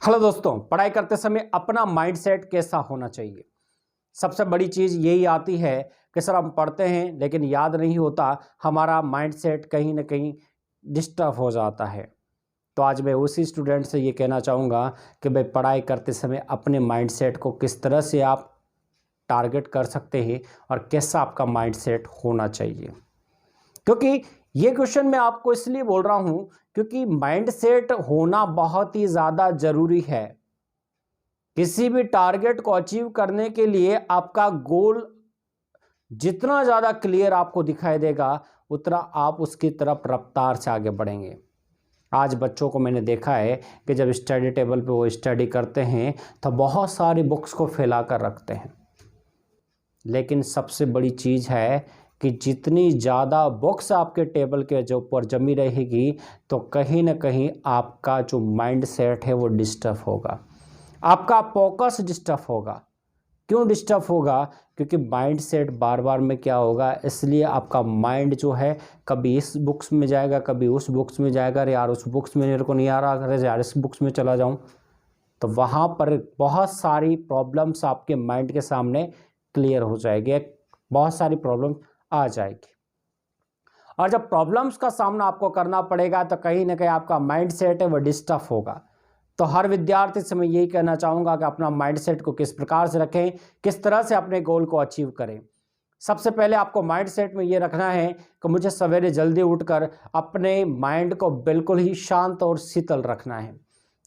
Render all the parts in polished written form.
Hello दोस्तों, पढ़ाई करते समय अपना माइंडसेट कैसा होना चाहिए। सबसे बड़ी चीज़ यही आती है कि सर हम पढ़ते हैं लेकिन याद नहीं होता, हमारा माइंडसेट कहीं ना कहीं डिस्टर्ब हो जाता है। तो आज मैं उसी स्टूडेंट से ये कहना चाहूँगा कि भाई पढ़ाई करते समय अपने माइंडसेट को किस तरह से आप टारगेट कर सकते हैं और कैसा आपका माइंडसेट होना चाहिए। क्योंकि ये क्वेश्चन मैं आपको इसलिए बोल रहा हूँ क्योंकि माइंडसेट होना बहुत ही ज़्यादा ज़रूरी है। किसी भी टारगेट को अचीव करने के लिए आपका गोल जितना ज़्यादा क्लियर आपको दिखाई देगा उतना आप उसकी तरफ रफ्तार से आगे बढ़ेंगे। आज बच्चों को मैंने देखा है कि जब स्टडी टेबल पे वो स्टडी करते हैं तो बहुत सारी बुक्स को फैला कर रखते हैं, लेकिन सबसे बड़ी चीज़ है कि जितनी ज़्यादा बुक्स आपके टेबल के जो ऊपर जमी रहेगी तो कहीं ना कहीं आपका जो माइंड सेट है वो डिस्टर्ब होगा, आपका फोकस डिस्टर्ब होगा। क्यों डिस्टर्ब होगा? क्योंकि माइंड सेट बार बार में क्या होगा, इसलिए आपका माइंड जो है कभी इस बुक्स में जाएगा, कभी उस बुक्स में जाएगा। अरे यार उस बुक्स में मेरे को नहीं आ रहा, अरे यार इस बुक्स में चला जाऊं, तो वहाँ पर बहुत सारी प्रॉब्लम्स आपके माइंड के सामने क्लियर हो जाएगी, बहुत सारी प्रॉब्लम आ जाएगी। और जब प्रॉब्लम्स का सामना आपको करना पड़ेगा तो कहीं ना कहीं आपका माइंड सेट है वो डिस्टर्ब होगा। तो हर विद्यार्थी से मैं यही कहना चाहूँगा कि अपना माइंडसेट को किस प्रकार से रखें, किस तरह से अपने गोल को अचीव करें। सबसे पहले आपको माइंडसेट में ये रखना है कि मुझे सवेरे जल्दी उठकर अपने माइंड को बिल्कुल ही शांत और शीतल रखना है।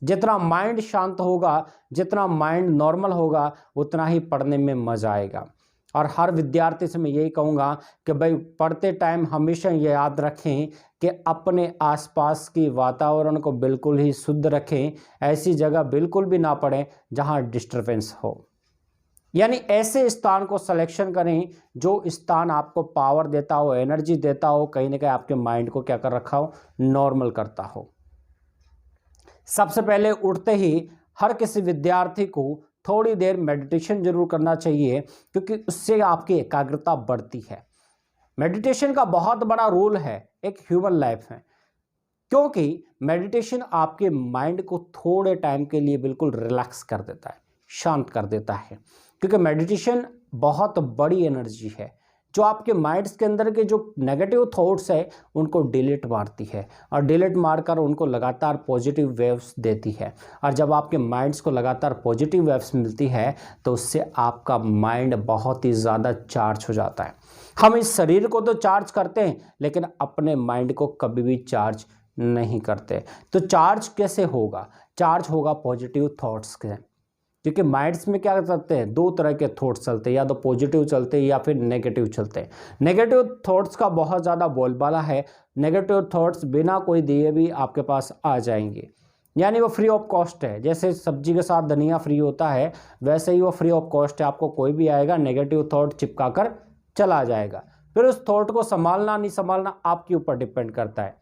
जितना माइंड शांत होगा, जितना माइंड नॉर्मल होगा, उतना ही पढ़ने में मज़ा आएगा। और हर विद्यार्थी से मैं यही कहूँगा कि भाई पढ़ते टाइम हमेशा ये याद रखें कि अपने आसपास की वातावरण को बिल्कुल ही शुद्ध रखें। ऐसी जगह बिल्कुल भी ना पढ़ें जहाँ डिस्टरबेंस हो, यानी ऐसे स्थान को सिलेक्शन करें जो स्थान आपको पावर देता हो, एनर्जी देता हो, कहीं ना कहीं आपके माइंड को क्या कर रखा हो, नॉर्मल करता हो। सबसे पहले उठते ही हर किसी विद्यार्थी को थोड़ी देर मेडिटेशन जरूर करना चाहिए, क्योंकि उससे आपकी एकाग्रता बढ़ती है। मेडिटेशन का बहुत बड़ा रोल है एक ह्यूमन लाइफ में, क्योंकि मेडिटेशन आपके माइंड को थोड़े टाइम के लिए बिल्कुल रिलैक्स कर देता है, शांत कर देता है। क्योंकि मेडिटेशन बहुत बड़ी एनर्जी है जो आपके माइंड्स के अंदर के जो नेगेटिव थॉट्स है उनको डिलीट मारती है, और डिलीट मारकर उनको लगातार पॉजिटिव वेव्स देती है। और जब आपके माइंड्स को लगातार पॉजिटिव वेव्स मिलती है तो उससे आपका माइंड बहुत ही ज़्यादा चार्ज हो जाता है। हम इस शरीर को तो चार्ज करते हैं लेकिन अपने माइंड को कभी भी चार्ज नहीं करते। तो चार्ज कैसे होगा? चार्ज होगा पॉजिटिव थॉट्स के, क्योंकि माइंड्स में क्या चलते हैं, दो तरह के थॉट्स चलते हैं, या तो पॉजिटिव चलते हैं या फिर नेगेटिव चलते हैं। नेगेटिव थॉट्स का बहुत ज़्यादा बोलबाला है। नेगेटिव थॉट्स बिना कोई दिए भी आपके पास आ जाएंगे, यानी वो फ्री ऑफ कॉस्ट है। जैसे सब्जी के साथ धनिया फ्री होता है, वैसे ही वो फ्री ऑफ कॉस्ट है। आपको कोई भी आएगा नेगेटिव थॉट चिपका कर चला जाएगा। फिर उस थॉट को संभालना नहीं संभालना आपके ऊपर डिपेंड करता है।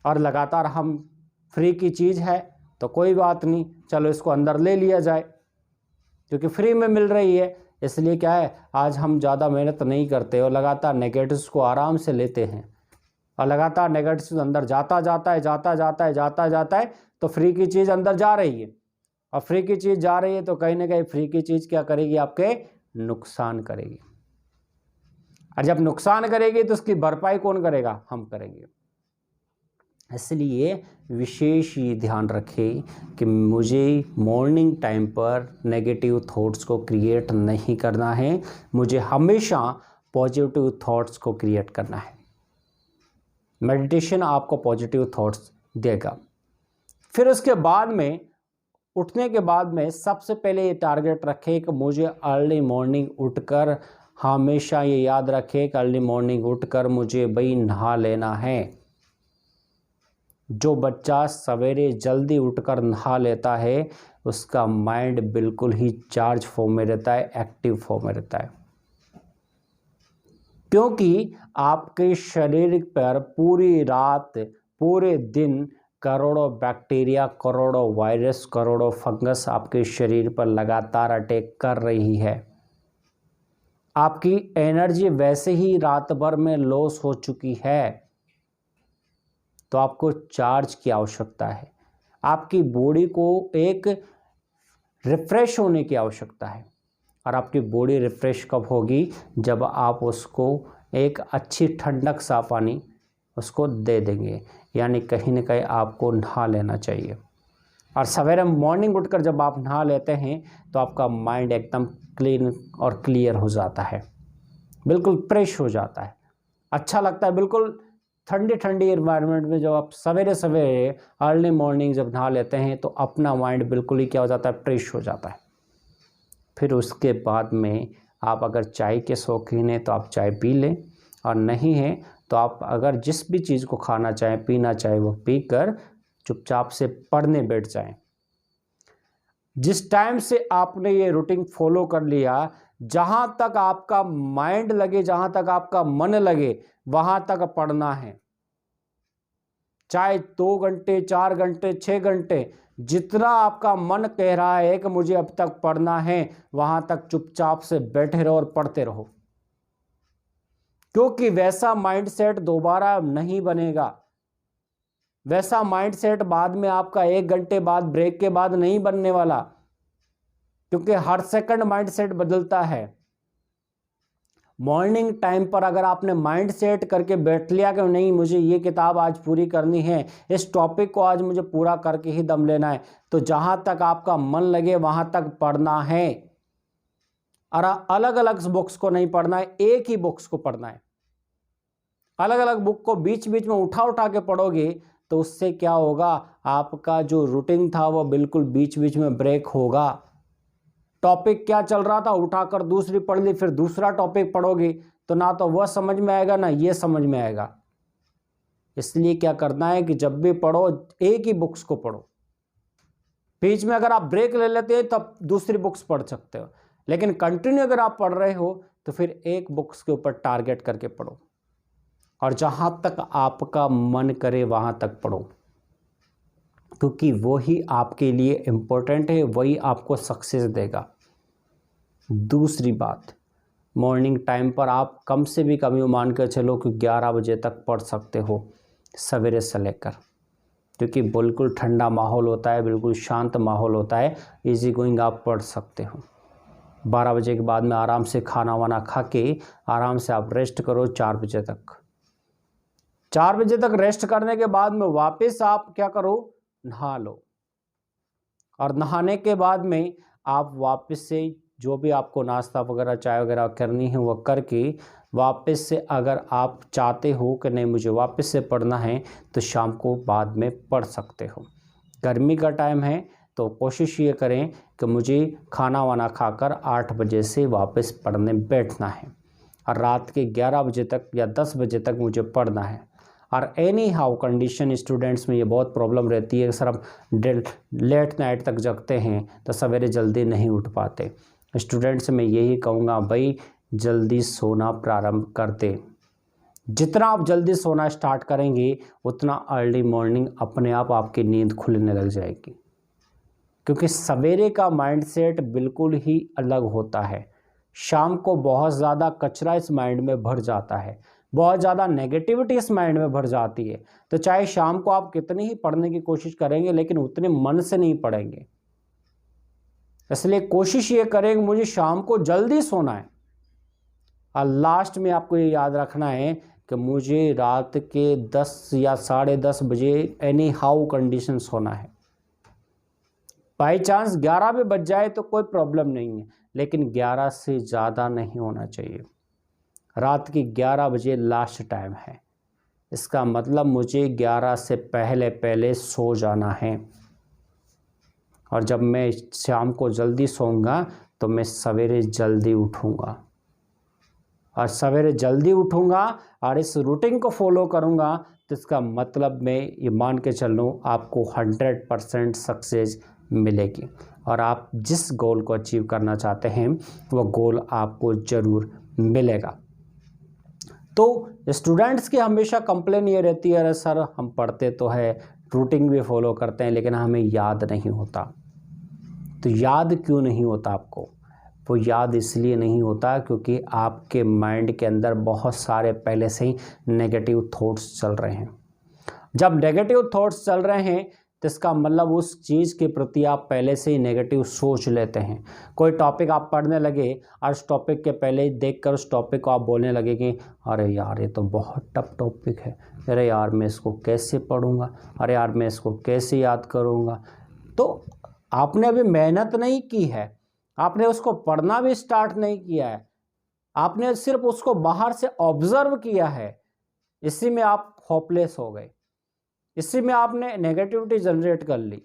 और लगातार हम फ्री की चीज़ है तो कोई बात नहीं, चलो इसको अंदर ले लिया जाए, क्योंकि फ्री में मिल रही है। इसलिए क्या है, आज हम ज़्यादा मेहनत नहीं करते और लगातार नेगेटिव्स को आराम से लेते हैं, और लगातार नेगेटिव्स अंदर जाता जाता है तो फ्री की चीज़ अंदर जा रही है। और फ्री की चीज़ जा रही है तो कहीं ना कहीं फ्री की चीज़ क्या करेगी, आपके नुकसान करेगी। और जब नुकसान करेगी तो उसकी भरपाई कौन करेगा? हम करेंगे। इसलिए विशेष ये ध्यान रखें कि मुझे मॉर्निंग टाइम पर नेगेटिव थॉट्स को क्रिएट नहीं करना है, मुझे हमेशा पॉजिटिव थॉट्स को क्रिएट करना है। मेडिटेशन आपको पॉजिटिव थॉट्स देगा। फिर उसके बाद में, उठने के बाद में सबसे पहले ये टारगेट रखें कि मुझे अर्ली मॉर्निंग उठकर, हमेशा ये याद रखें कि अर्ली मॉर्निंग उठकर मुझे भाई नहा लेना है। जो बच्चा सवेरे जल्दी उठकर नहा लेता है उसका माइंड बिल्कुल ही चार्ज फॉर्म में रहता है, एक्टिव फॉर्म में रहता है, क्योंकि आपके शरीर पर पूरी रात पूरे दिन करोड़ों बैक्टीरिया, करोड़ों वायरस, करोड़ों फंगस आपके शरीर पर लगातार अटैक कर रही है। आपकी एनर्जी वैसे ही रात भर में लॉस हो चुकी है, तो आपको चार्ज की आवश्यकता है। आपकी बॉडी को एक रिफ़्रेश होने की आवश्यकता है। और आपकी बॉडी रिफ़्रेश कब होगी? जब आप उसको एक अच्छी ठंडक सा पानी उसको दे देंगे, यानी कहीं ना कहीं आपको नहा लेना चाहिए। और सवेरे मॉर्निंग उठकर जब आप नहा लेते हैं तो आपका माइंड एकदम क्लीन और क्लियर हो जाता है, बिल्कुल फ्रेश हो जाता है, अच्छा लगता है। बिल्कुल ठंडी ठंडी एनवायरनमेंट में जब आप सवेरे सवेरे अर्ली मॉर्निंग जब नहा लेते हैं तो अपना माइंड बिल्कुल ही क्या हो जाता है? फ्रेश हो जाता है। फिर उसके बाद में आप अगर चाय के शौकीन हैं तो आप चाय पी लें, और नहीं है तो आप अगर जिस भी चीज़ को खाना चाहें पीना चाहें वो पीकर चुपचाप से पढ़ने बैठ जाएं। जिस टाइम से आपने ये रूटीन फॉलो कर लिया, जहाँ तक आपका माइंड लगे, जहाँ तक आपका मन लगे, वहाँ तक पढ़ना है। चाहे 2 घंटे, 4 घंटे, 6 घंटे, जितना आपका मन कह रहा है कि मुझे अब तक पढ़ना है, वहाँ तक चुपचाप से बैठे रहो और पढ़ते रहो, क्योंकि वैसा माइंडसेट दोबारा नहीं बनेगा। वैसा माइंडसेट बाद में आपका 1 घंटे बाद ब्रेक के बाद नहीं बनने वाला, क्योंकि हर सेकंड माइंडसेट बदलता है। मॉर्निंग टाइम पर अगर आपने माइंडसेट करके बैठ लिया कि नहीं मुझे ये किताब आज पूरी करनी है, इस टॉपिक को आज मुझे पूरा करके ही दम लेना है, तो जहाँ तक आपका मन लगे वहाँ तक पढ़ना है। और अलग अलग बुक्स को नहीं पढ़ना है, एक ही बुक्स को पढ़ना है। अलग अलग बुक को बीच बीच में उठा उठा के पढ़ोगे तो उससे क्या होगा? आपका जो रूटीन था वो बिल्कुल बीच बीच में ब्रेक होगा। टॉपिक क्या चल रहा था, उठाकर दूसरी पढ़ ली, फिर दूसरा टॉपिक पढ़ोगे तो ना तो वह समझ में आएगा ना ये समझ में आएगा। इसलिए क्या करना है कि जब भी पढ़ो एक ही बुक्स को पढ़ो। बीच में अगर आप ब्रेक ले लेते हैं तब दूसरी बुक्स पढ़ सकते हो, लेकिन कंटिन्यू अगर आप पढ़ रहे हो तो फिर एक बुक्स के ऊपर टारगेट करके पढ़ो, और जहाँ तक आपका मन करे वहाँ तक पढ़ो, क्योंकि वही आपके लिए इम्पोर्टेंट है, वही आपको सक्सेस देगा। दूसरी बात, मॉर्निंग टाइम पर आप कम से भी कम मान कर चलो कि 11 बजे तक पढ़ सकते हो सवेरे से लेकर, क्योंकि बिल्कुल ठंडा माहौल होता है, बिल्कुल शांत माहौल होता है, इजी गोइंग आप पढ़ सकते हो। 12 बजे के बाद में आराम से खाना वाना खा के आराम से आप रेस्ट करो 4 बजे तक। 4 बजे तक रेस्ट करने के बाद में वापस आप क्या करो? नहा लो, और नहाने के बाद में आप वापस से जो भी आपको नाश्ता वगैरह चाय वगैरह करनी है वो करके वापस से, अगर आप चाहते हो कि नहीं मुझे वापस से पढ़ना है तो शाम को बाद में पढ़ सकते हो। गर्मी का टाइम है तो कोशिश ये करें कि मुझे खाना वाना खाकर 8 बजे से वापस पढ़ने बैठना है, और रात के 11 बजे तक या 10 बजे तक मुझे पढ़ना है। और एनी हाउ कंडीशन स्टूडेंट्स में ये बहुत प्रॉब्लम रहती है कि सर हम लेट नाइट तक जगते हैं तो सवेरे जल्दी नहीं उठ पाते। स्टूडेंट्स में यही कहूँगा भाई जल्दी सोना प्रारंभ कर दें। जितना आप जल्दी सोना स्टार्ट करेंगे उतना अर्ली मॉर्निंग अपने आप आपकी नींद खुलने लग जाएगी, क्योंकि सवेरे का माइंडसेट बिल्कुल ही अलग होता है। शाम को बहुत ज़्यादा कचरा इस माइंड में भर जाता है, बहुत ज़्यादा नेगेटिविटी इस माइंड में भर जाती है, तो चाहे शाम को आप कितनी ही पढ़ने की कोशिश करेंगे लेकिन उतने मन से नहीं पढ़ेंगे। इसलिए कोशिश ये करें कि मुझे शाम को जल्दी सोना है, और लास्ट में आपको ये याद रखना है कि मुझे रात के 10 या 10:30 बजे एनी हाउ कंडीशन सोना है। बाई चांस 11 भी बज जाए तो कोई प्रॉब्लम नहीं है, लेकिन 11 से ज़्यादा नहीं होना चाहिए। रात के 11 बजे लास्ट टाइम है, इसका मतलब मुझे 11 से पहले पहले सो जाना है। और जब मैं शाम को जल्दी सोऊंगा तो मैं सवेरे जल्दी उठूंगा, और सवेरे जल्दी उठूंगा और इस रूटीन को फॉलो करूंगा तो इसका मतलब मैं ये मान के चल लूँ आपको 100% सक्सेस मिलेगी, और आप जिस गोल को अचीव करना चाहते हैं वो गोल आपको ज़रूर मिलेगा। तो स्टूडेंट्स की हमेशा कंप्लेन ये रहती है, अरे सर हम पढ़ते तो है, रूटीन भी फॉलो करते हैं, लेकिन हमें याद नहीं होता। तो याद क्यों नहीं होता आपको? वो याद इसलिए नहीं होता क्योंकि आपके माइंड के अंदर बहुत सारे पहले से ही नेगेटिव थॉट्स चल रहे हैं। जब नेगेटिव थॉट्स चल रहे हैं तो इसका मतलब उस चीज़ के प्रति आप पहले से ही नेगेटिव सोच लेते हैं। कोई टॉपिक आप पढ़ने लगे और उस टॉपिक के पहले ही देखकर उस टॉपिक को आप बोलने लगे कि अरे यार ये तो बहुत टफ टॉपिक है, अरे यार मैं इसको कैसे पढ़ूँगा, अरे यार मैं इसको कैसे याद करूँगा। तो आपने अभी मेहनत नहीं की है, आपने उसको पढ़ना भी स्टार्ट नहीं किया है, आपने सिर्फ उसको बाहर से ऑब्जर्व किया है, इसी में आप होपलेस हो गए, इसी में आपने नेगेटिविटी जनरेट कर ली।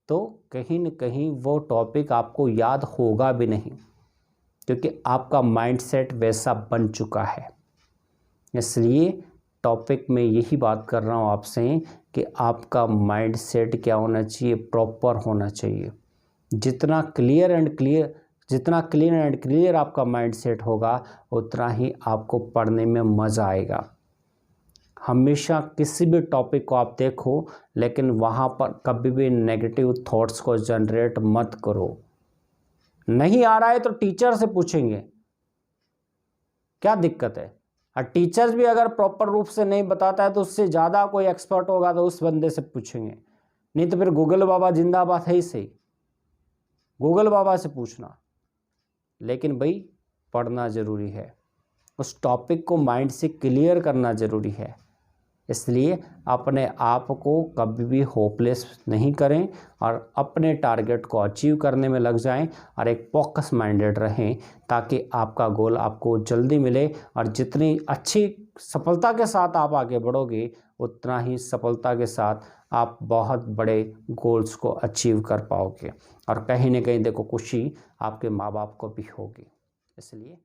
तो कहीं न कहीं वो टॉपिक आपको याद होगा भी नहीं, क्योंकि आपका माइंडसेट वैसा बन चुका है। इसलिए टॉपिक में यही बात कर रहा हूँ आपसे कि आपका माइंडसेट क्या होना चाहिए, प्रॉपर होना चाहिए। जितना क्लियर एंड क्लियर आपका माइंडसेट होगा, उतना ही आपको पढ़ने में मज़ा आएगा। हमेशा किसी भी टॉपिक को आप देखो, लेकिन वहाँ पर कभी भी नेगेटिव थॉट्स को जनरेट मत करो। नहीं आ रहा है तो टीचर से पूछेंगे, क्या दिक्कत है। और टीचर्स भी अगर प्रॉपर रूप से नहीं बताता है तो उससे ज़्यादा कोई एक्सपर्ट होगा तो उस बंदे से पूछेंगे, नहीं तो फिर गूगल बाबा जिंदाबाद है ही सही, गूगल बाबा से पूछना। लेकिन भाई पढ़ना ज़रूरी है, उस टॉपिक को माइंड से क्लियर करना ज़रूरी है। इसलिए अपने आप को कभी भी होपलेस नहीं करें और अपने टारगेट को अचीव करने में लग जाएं और एक फोकस माइंडेड रहें, ताकि आपका गोल आपको जल्दी मिले। और जितनी अच्छी सफलता के साथ आप आगे बढ़ोगे, उतना ही सफलता के साथ आप बहुत बड़े गोल्स को अचीव कर पाओगे। और कहीं ना कहीं देखो खुशी आपके माँ बाप को भी होगी। इसलिए